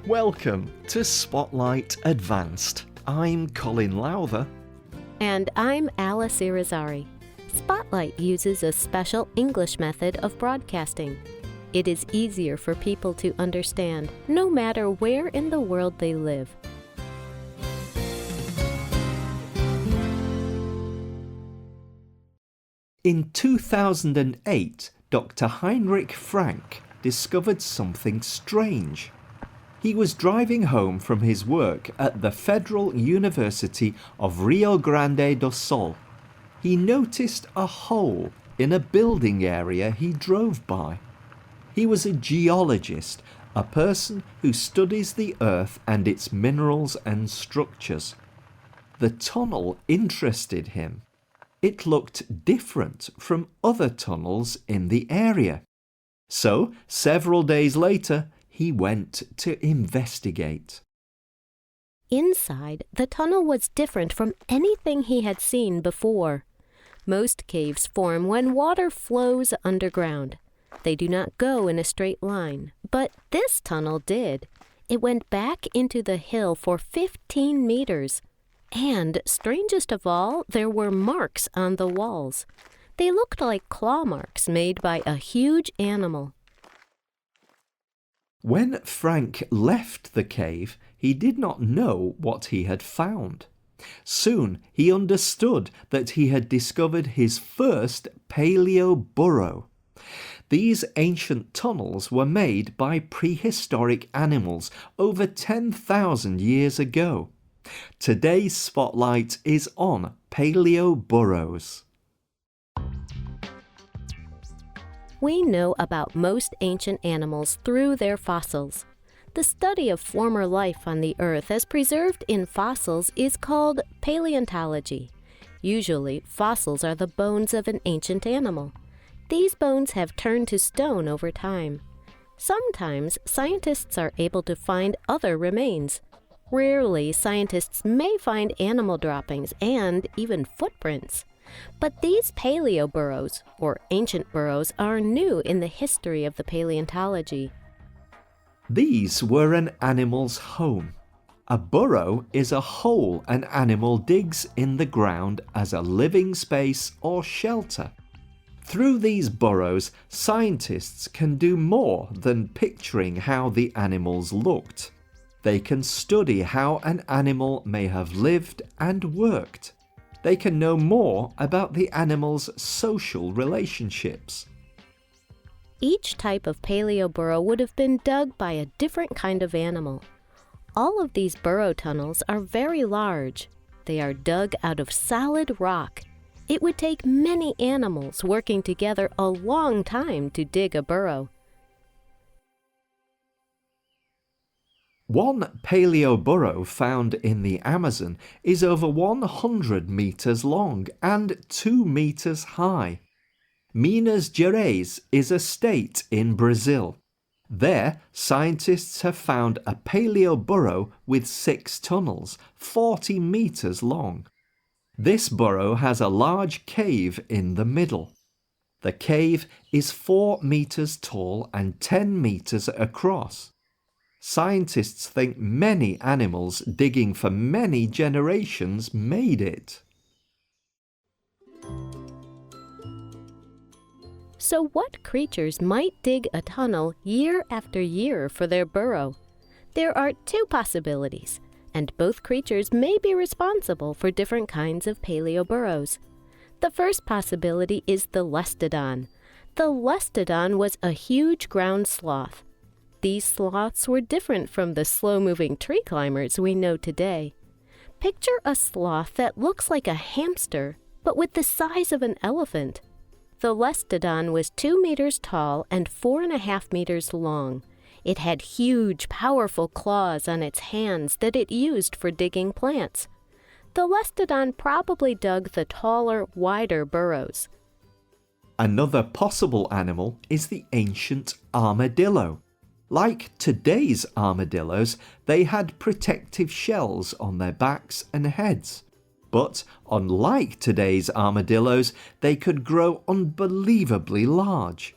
Welcome to Spotlight Advanced. I'm Colin Lowther. And I'm Alice Irrizary. Spotlight uses a special English method of broadcasting. It is easier for people to understand, no matter where in the world they live. In 2008, Dr. Heinrich Frank discovered something strange. He was driving home from his work at the Federal University of Rio Grande do Sul. He noticed a hole in a building area he drove by. He was a geologist, a person who studies the earth and its minerals and structures. The tunnel interested him. It looked different from other tunnels in the area. So, several days later, he went to investigate. Inside, the tunnel was different from anything he had seen before. Most caves form when water flows underground. They do not go in a straight line, but this tunnel did. It went back into the hill for 15 meters. And, strangest of all, there were marks on the walls. They looked like claw marks made by a huge animal. When Frank left the cave, he did not know what he had found. Soon he understood that he had discovered his first paleo burrow. These ancient tunnels were made by prehistoric animals over 10,000 years ago. Today's spotlight is on paleo burrows. We know about most ancient animals through their fossils. The study of former life on the Earth as preserved in fossils is called paleontology. Usually, fossils are the bones of an ancient animal. These bones have turned to stone over time. Sometimes, scientists are able to find other remains. Rarely, scientists may find animal droppings and even footprints. But these paleo burrows, or ancient burrows, are new in the history of the paleontology. These were an animal's home. A burrow is a hole an animal digs in the ground as a living space or shelter. Through these burrows, scientists can do more than picturing how the animals looked. They can study how an animal may have lived and worked. They can know more about the animal's social relationships. Each type of paleo burrow would have been dug by a different kind of animal. All of these burrow tunnels are very large. They are dug out of solid rock. It would take many animals working together a long time to dig a burrow. One paleo burrow found in the Amazon is over 100 meters long and 2 meters high. Minas Gerais is a state in Brazil. There, scientists have found a paleo burrow with 6 tunnels, 40 meters long. This burrow has a large cave in the middle. The cave is 4 meters tall and 10 meters across. Scientists think many animals digging for many generations made it. So what creatures might dig a tunnel year after year for their burrow? There are 2 possibilities, and both creatures may be responsible for different kinds of paleo burrows. The first possibility is the lestodon. The lestodon was a huge ground sloth. These sloths were different from the slow-moving tree climbers we know today. Picture a sloth that looks like a hamster, but with the size of an elephant. The lestodon was 2 meters tall and 4.5 meters long. It had huge, powerful claws on its hands that it used for digging plants. The lestodon probably dug the taller, wider burrows. Another possible animal is the ancient armadillo. Like today's armadillos, they had protective shells on their backs and heads. But unlike today's armadillos, they could grow unbelievably large.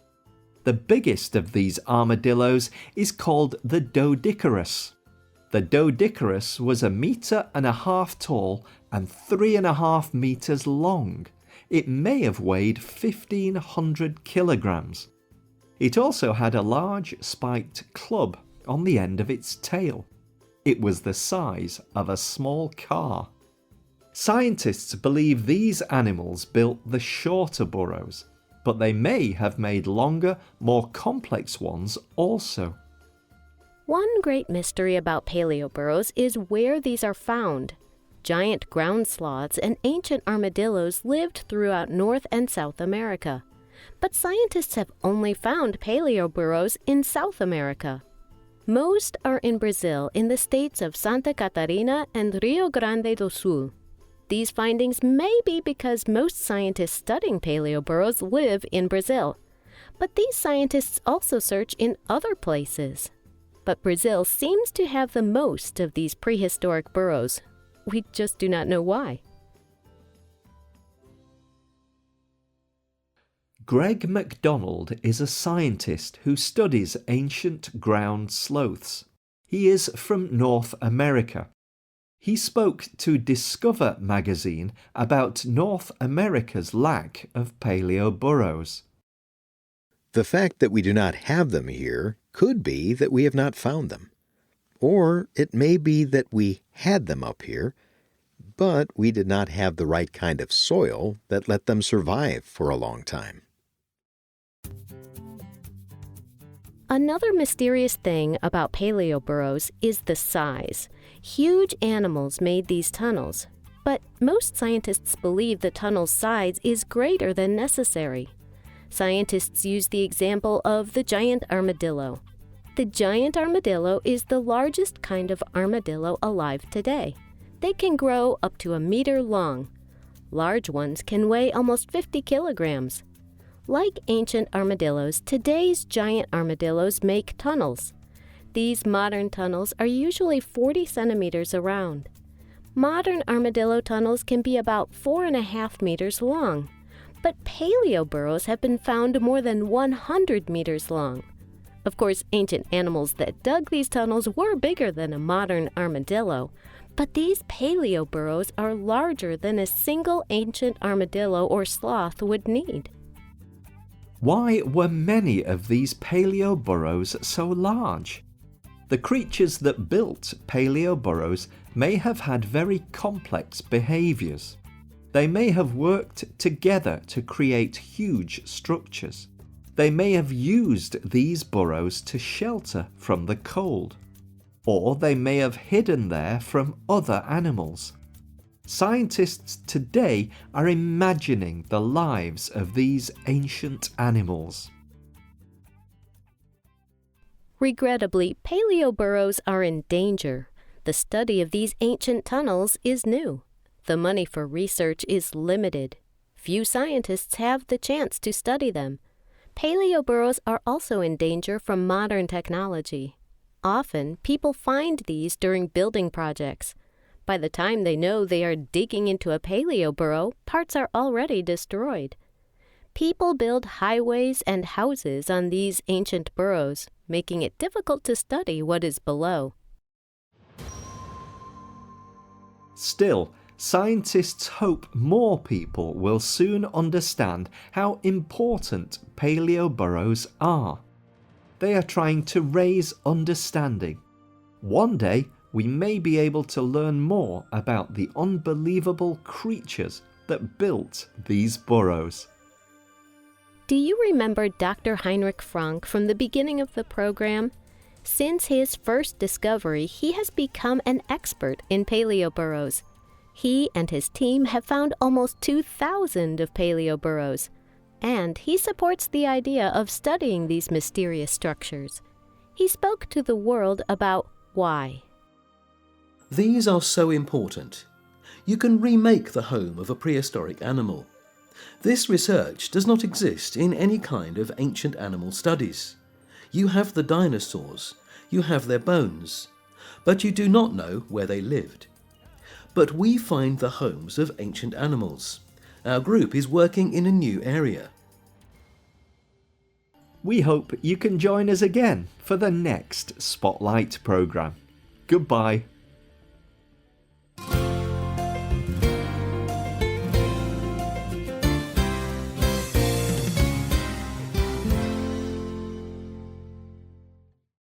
The biggest of these armadillos is called the Doedicurus. The Doedicurus was 1.5 meters tall and 3.5 meters long. It may have weighed 1,500 kilograms. It also had a large spiked club on the end of its tail. It was the size of a small car. Scientists believe these animals built the shorter burrows, but they may have made longer, more complex ones also. One great mystery about paleoburrows is where these are found. Giant ground sloths and ancient armadillos lived throughout North and South America. But scientists have only found paleoburrows in South America. Most are in Brazil in the states of Santa Catarina and Rio Grande do Sul. These findings may be because most scientists studying paleoburrows live in Brazil. But these scientists also search in other places. But Brazil seems to have the most of these prehistoric burrows. We just do not know why. Greg MacDonald is a scientist who studies ancient ground sloths. He is from North America. He spoke to Discover magazine about North America's lack of paleoburrows. The fact that we do not have them here could be that we have not found them. Or it may be that we had them up here, but we did not have the right kind of soil that let them survive for a long time. Another mysterious thing about paleoburrows is the size. Huge animals made these tunnels, but most scientists believe the tunnel's size is greater than necessary. Scientists use the example of the giant armadillo. The giant armadillo is the largest kind of armadillo alive today. They can grow up to 1 meter long. Large ones can weigh almost 50 kilograms. Like ancient armadillos, today's giant armadillos make tunnels. These modern tunnels are usually 40 centimeters around. Modern armadillo tunnels can be about 4.5 meters long, but paleoburrows have been found more than 100 meters long. Of course, ancient animals that dug these tunnels were bigger than a modern armadillo, but these paleoburrows are larger than a single ancient armadillo or sloth would need. Why were many of these paleoburrows so large? The creatures that built paleoburrows may have had very complex behaviours. They may have worked together to create huge structures. They may have used these burrows to shelter from the cold. Or they may have hidden there from other animals. Scientists today are imagining the lives of these ancient animals. Regrettably, paleoburrows are in danger. The study of these ancient tunnels is new. The money for research is limited. Few scientists have the chance to study them. Paleoburrows are also in danger from modern technology. Often, people find these during building projects. By the time they know they are digging into a paleoburrow, parts are already destroyed. People build highways and houses on these ancient burrows, making it difficult to study what is below. Still, scientists hope more people will soon understand how important paleoburrows are. They are trying to raise understanding. One day, we may be able to learn more about the unbelievable creatures that built these burrows. Do you remember Dr. Heinrich Frank from the beginning of the program? Since his first discovery, he has become an expert in paleoburrows. He and his team have found almost 2,000 of paleoburrows, and he supports the idea of studying these mysterious structures. He spoke to the world about why. These are so important. You can remake the home of a prehistoric animal. This research does not exist in any kind of ancient animal studies. You have the dinosaurs, you have their bones, but you do not know where they lived. But we find the homes of ancient animals. Our group is working in a new area. We hope you can join us again for the next Spotlight programme. Goodbye.